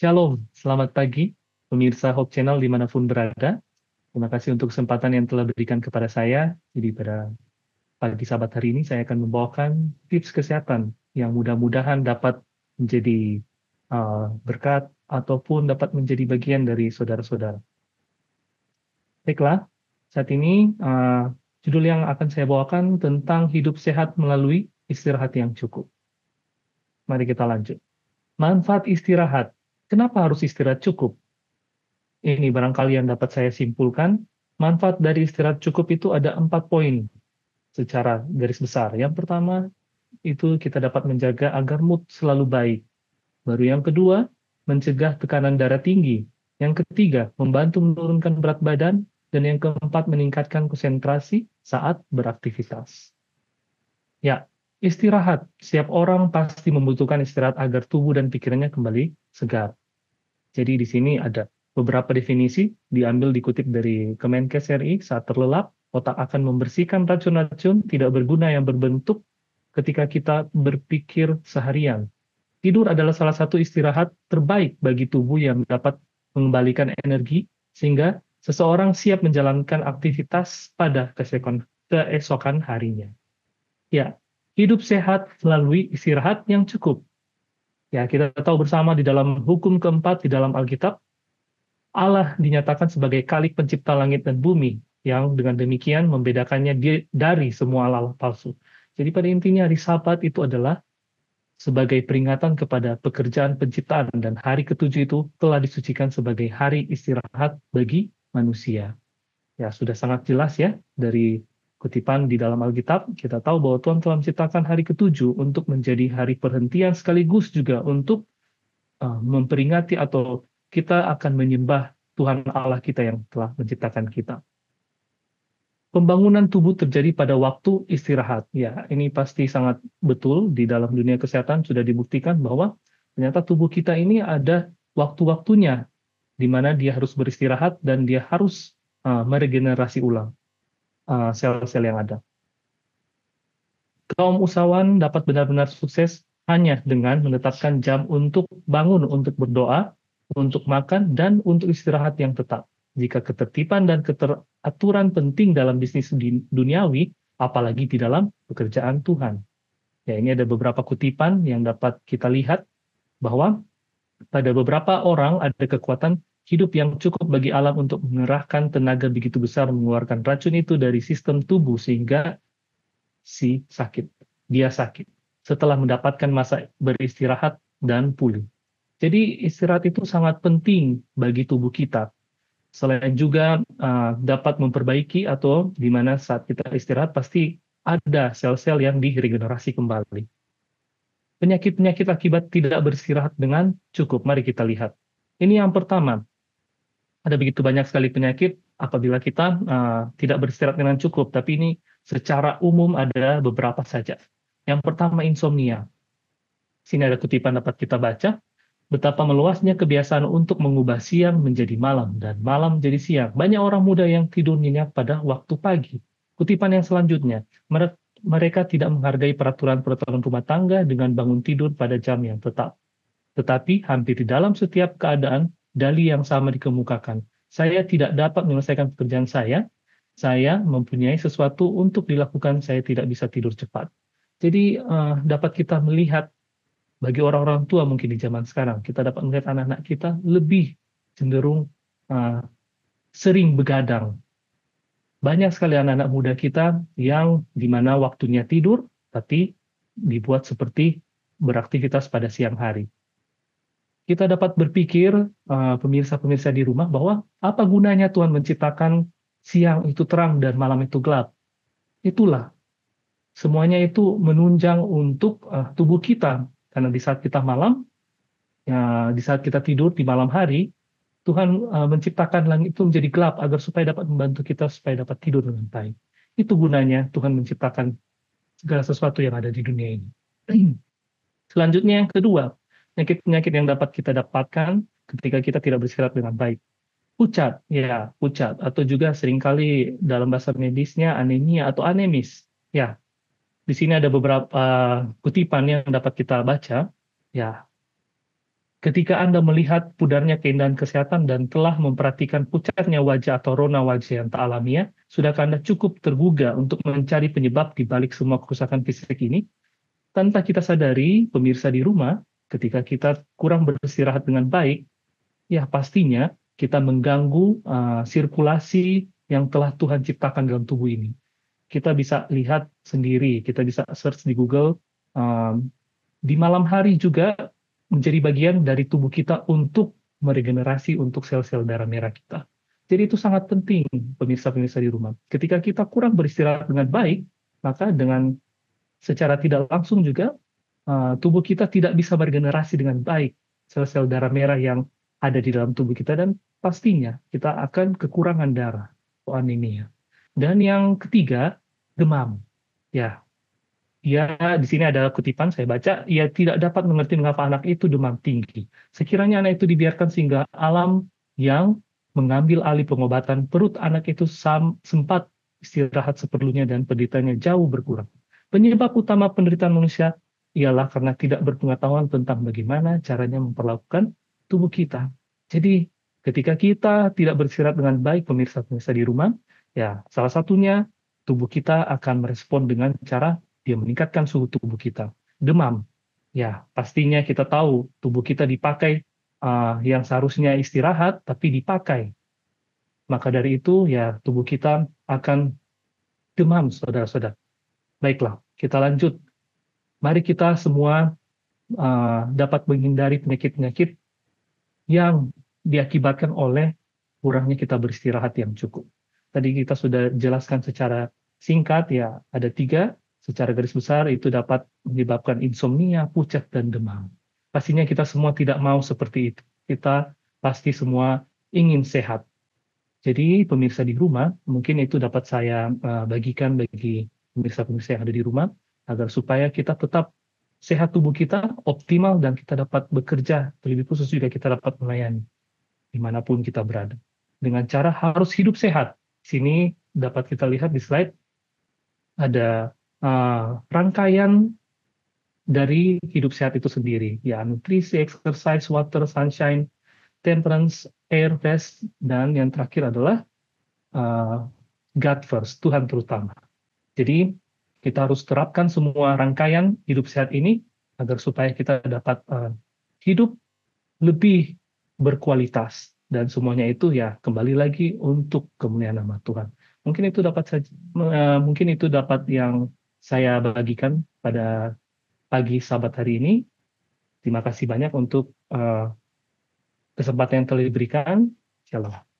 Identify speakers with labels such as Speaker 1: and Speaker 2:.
Speaker 1: Shalom, selamat pagi, pemirsa Hope Channel dimanapun berada. Terima kasih untuk kesempatan yang telah berikan kepada saya. Jadi pada pagi Sabat hari ini saya akan membawakan tips kesehatan yang mudah-mudahan dapat menjadi berkat ataupun dapat menjadi bagian dari saudara-saudara. Baiklah, saat ini judul yang akan saya bawakan tentang hidup sehat melalui istirahat yang cukup. Mari kita lanjut. Manfaat istirahat. Kenapa harus istirahat cukup? Ini barangkali yang dapat saya simpulkan, manfaat dari istirahat cukup itu ada 4 poin secara garis besar. Yang pertama, itu kita dapat menjaga agar mood selalu baik. Baru yang kedua, mencegah tekanan darah tinggi. Yang ketiga, membantu menurunkan berat badan. Dan yang keempat, meningkatkan konsentrasi saat beraktivitas. Ya, istirahat. Setiap orang pasti membutuhkan istirahat agar tubuh dan pikirannya kembali segar. Jadi di sini ada beberapa definisi diambil dikutip dari Kemenkes RI. Saat terlelap, otak akan membersihkan racun-racun tidak berguna yang berbentuk ketika kita berpikir seharian. Tidur adalah salah satu istirahat terbaik bagi tubuh yang dapat mengembalikan energi sehingga seseorang siap menjalankan aktivitas pada keesokan harinya. Ya, hidup sehat melalui istirahat yang cukup. Ya, kita tahu bersama di dalam hukum keempat di dalam Alkitab, Allah dinyatakan sebagai Khalik pencipta langit dan bumi, yang dengan demikian membedakannya dari semua Allah palsu. Jadi pada intinya hari Sabat itu adalah sebagai peringatan kepada pekerjaan penciptaan, dan hari ketujuh itu telah disucikan sebagai hari istirahat bagi manusia. Ya, sudah sangat jelas ya dari kutipan di dalam Alkitab, kita tahu bahwa Tuhan telah menciptakan hari ketujuh untuk menjadi hari perhentian sekaligus juga untuk memperingati atau kita akan menyembah Tuhan Allah kita yang telah menciptakan kita. Pembangunan tubuh terjadi pada waktu istirahat. Ya, ini pasti sangat betul di dalam dunia kesehatan sudah dibuktikan bahwa ternyata tubuh kita ini ada waktu-waktunya di mana dia harus beristirahat dan dia harus meregenerasi ulang sel-sel yang ada. Kaum usahawan dapat benar-benar sukses hanya dengan menetapkan jam untuk bangun, untuk berdoa, untuk makan, dan untuk istirahat yang tetap. Jika ketertiban dan keteraturan penting dalam bisnis duniawi, apalagi di dalam pekerjaan Tuhan. Ya, ini ada beberapa kutipan yang dapat kita lihat bahwa pada beberapa orang ada kekuatan hidup yang cukup bagi alam untuk mengerahkan tenaga begitu besar mengeluarkan racun itu dari sistem tubuh sehingga dia sakit setelah mendapatkan masa beristirahat dan pulih. Jadi istirahat itu sangat penting bagi tubuh kita. Selain juga dapat memperbaiki atau di mana saat kita istirahat pasti ada sel-sel yang diregenerasi kembali. Penyakit-penyakit akibat tidak beristirahat dengan cukup. Mari kita lihat. Ini yang pertama. Ada begitu banyak sekali penyakit apabila kita tidak beristirahat dengan cukup. Tapi ini secara umum ada beberapa saja. Yang pertama insomnia. Sini ada kutipan dapat kita baca. Betapa meluasnya kebiasaan untuk mengubah siang menjadi malam dan malam menjadi siang. Banyak orang muda yang tidur nyenyak pada waktu pagi. Kutipan yang selanjutnya, mereka tidak menghargai peraturan-peraturan rumah tangga dengan bangun tidur pada jam yang tetap. Tetapi hampir di dalam setiap keadaan, dalih yang sama dikemukakan. Saya tidak dapat menyelesaikan pekerjaan saya mempunyai sesuatu untuk dilakukan, saya tidak bisa tidur cepat. Jadi dapat kita melihat bagi orang-orang tua mungkin di zaman sekarang, kita dapat melihat anak-anak kita lebih cenderung sering begadang. Banyak sekali anak-anak muda kita yang di mana waktunya tidur, tapi dibuat seperti beraktivitas pada siang hari. Kita dapat berpikir, pemirsa-pemirsa di rumah, bahwa apa gunanya Tuhan menciptakan siang itu terang dan malam itu gelap? Itulah, semuanya itu menunjang untuk tubuh kita. Karena di saat kita malam, ya, di saat kita tidur di malam hari, Tuhan menciptakan langit itu menjadi gelap agar supaya dapat membantu kita supaya dapat tidur dengan baik. Itu gunanya Tuhan menciptakan segala sesuatu yang ada di dunia ini. Selanjutnya yang kedua, penyakit-penyakit yang dapat kita dapatkan ketika kita tidak beristirahat dengan baik. Pucat, ya, pucat, atau juga seringkali dalam bahasa medisnya anemia atau anemis. Ya, di sini ada beberapa kutipan yang dapat kita baca. Ya, Ketika Anda melihat pudarnya keindahan kesehatan dan telah memperhatikan pucatnya wajah atau rona wajah yang tak alamiah, sudahkah Anda cukup tergugah untuk mencari penyebab di balik semua kerusakan fisik ini? Tanpa kita sadari, pemirsa di rumah, ketika kita kurang beristirahat dengan baik, ya pastinya kita mengganggu sirkulasi yang telah Tuhan ciptakan dalam tubuh ini. Kita bisa lihat sendiri, kita bisa search di Google, um, di malam hari juga menjadi bagian dari tubuh kita untuk meregenerasi untuk sel-sel darah merah kita. Jadi itu sangat penting, pemirsa-pemirsa di rumah. Ketika kita kurang beristirahat dengan baik, maka dengan secara tidak langsung juga tubuh kita tidak bisa beregenerasi dengan baik sel-sel darah merah yang ada di dalam tubuh kita, dan pastinya kita akan kekurangan darah atau anemia. Dan yang ketiga, demam. Ya, ya, di sini ada kutipan saya baca, ia tidak dapat mengerti mengapa anak itu demam tinggi. Sekiranya anak itu dibiarkan sehingga alam yang mengambil alih pengobatan, perut anak itu sempat istirahat seperlunya dan penderitanya jauh berkurang. Penyebab utama penderitaan manusia ialah karena tidak berpengetahuan tentang bagaimana caranya memperlakukan tubuh kita. Jadi, ketika kita tidak beristirahat dengan baik, pemirsa-pemirsa di rumah, ya salah satunya tubuh kita akan merespon dengan cara dia meningkatkan suhu tubuh kita. Demam, ya pastinya kita tahu tubuh kita dipakai yang seharusnya istirahat, tapi dipakai. Maka dari itu ya tubuh kita akan demam, saudara-saudara. Baiklah, kita lanjut. Mari kita semua dapat menghindari penyakit-penyakit yang diakibatkan oleh kurangnya kita beristirahat yang cukup. Tadi kita sudah jelaskan secara singkat, ya ada 3, secara garis besar itu dapat menyebabkan insomnia, pucat, dan demam. Pastinya kita semua tidak mau seperti itu. Kita pasti semua ingin sehat. Jadi pemirsa di rumah, mungkin itu dapat saya bagikan bagi pemirsa-pemirsa yang ada di rumah, agar supaya kita tetap sehat tubuh kita, optimal, dan kita dapat bekerja, terlebih khusus juga kita dapat melayani dimanapun kita berada. Dengan cara harus hidup sehat. Sini dapat kita lihat di slide, ada rangkaian dari hidup sehat itu sendiri. Ya, nutrisi, exercise, water, sunshine, temperance, air, rest, dan yang terakhir adalah uh, God first, Tuhan terutama. Jadi kita harus terapkan semua rangkaian hidup sehat ini agar supaya kita dapat hidup lebih berkualitas, dan semuanya itu ya kembali lagi untuk kemuliaan nama Tuhan. Mungkin itu dapat yang saya bagikan pada pagi Sabat hari ini. Terima kasih banyak untuk kesempatan yang telah diberikan. Shalom.